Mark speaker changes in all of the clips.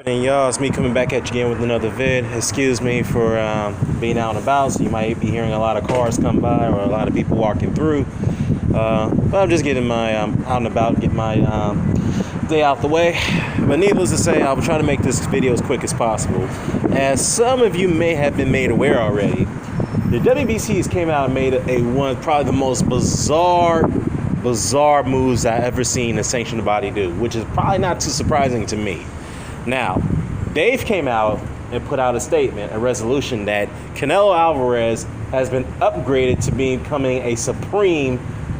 Speaker 1: And y'all, it's me coming back at you again with another vid. Excuse me for being out and about, so you might be hearing a lot of cars come by or a lot of people walking through. But I'm just getting my out and about, get my day out the way. But needless to say, I'll try to make this video as quick as possible. As some of you may have been made aware already, the WBCs came out and made one probably the most bizarre moves I've ever seen a sanctioned body do, which is probably not too surprising to me. Now, Dave came out and put out a statement, a resolution that Canelo Alvarez has been upgraded to becoming a supreme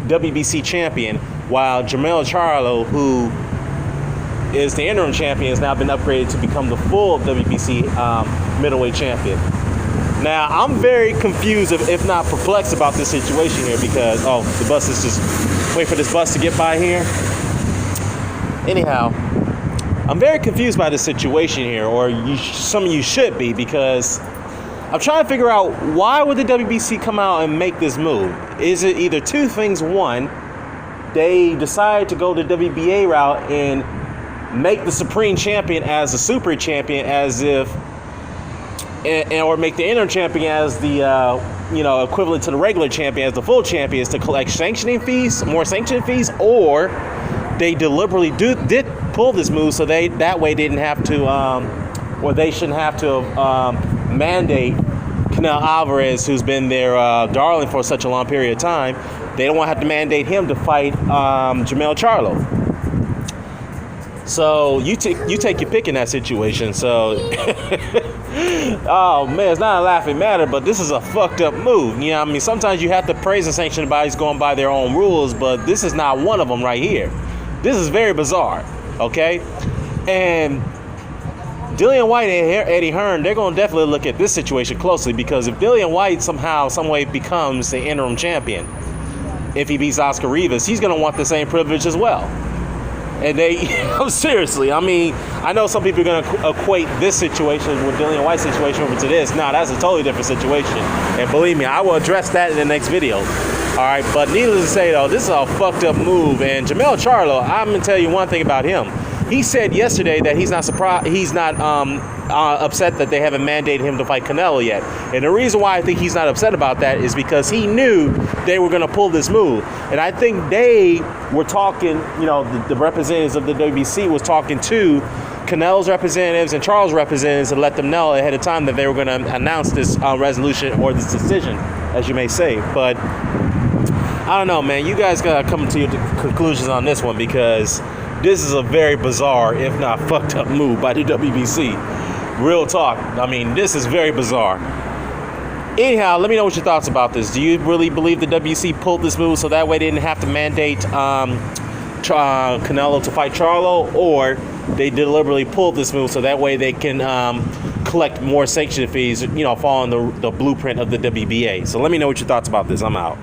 Speaker 1: WBC champion, while Jermall Charlo, who is the interim champion, has now been upgraded to become the full WBC middleweight champion. Now, I'm very confused, if not perplexed, about this situation here because, the bus is just, wait for this bus to get by here. Anyhow, I'm very confused by this situation here, or some of you should be, because I'm trying to figure out why would the WBC come out and make this move? Is it either two things? One, they decided to go the WBA route and make the supreme champion as the super champion, as if, or make the interim champion as the equivalent to the regular champion, as the full champion, is to collect sanctioning fees, more sanctioning fees, or they deliberately did pull this move so that way didn't have to, or they shouldn't have to mandate Canelo Alvarez, who's been their darling for such a long period of time. They don't want to have to mandate him to fight Jermall Charlo. So you take your pick in that situation. So, oh man, it's not a laughing matter, but this is a fucked up move. You know what I mean? Sometimes you have to praise the sanctioned bodies going by their own rules, but this is not one of them right here. This is very bizarre, okay? And Dillian Whyte and Eddie Hearn, they're going to definitely look at this situation closely, because if Dillian Whyte somehow, some way becomes the interim champion, if he beats Oscar Rivas, he's going to want the same privilege as well. And seriously, I mean, I know some people are going to equate this situation with Dillian Whyte's situation over to this. No, that's a totally different situation. And believe me, I will address that in the next video. All right, but needless to say, though, this is a fucked up move. And Jermall Charlo, I'm going to tell you one thing about him. He said yesterday that he's not surprised, he's not upset that they haven't mandated him to fight Canelo yet. And the reason why I think he's not upset about that is because he knew they were going to pull this move. And I think they were talking, the representatives of the WBC was talking to Canelo's representatives and Charles' representatives to let them know ahead of time that they were going to announce this resolution, or this decision, as you may say. But I don't know, man. You guys got to come to your conclusions on this one, because this is a very bizarre, if not fucked up move by the WBC. Real talk. I mean, this is very bizarre. Anyhow, let me know what your thoughts about this. Do you really believe the WBC pulled this move so that way they didn't have to mandate Canelo to fight Charlo, or they deliberately pulled this move so that way they can collect more sanction fees, following the blueprint of the WBA? So let me know what your thoughts about this. I'm out.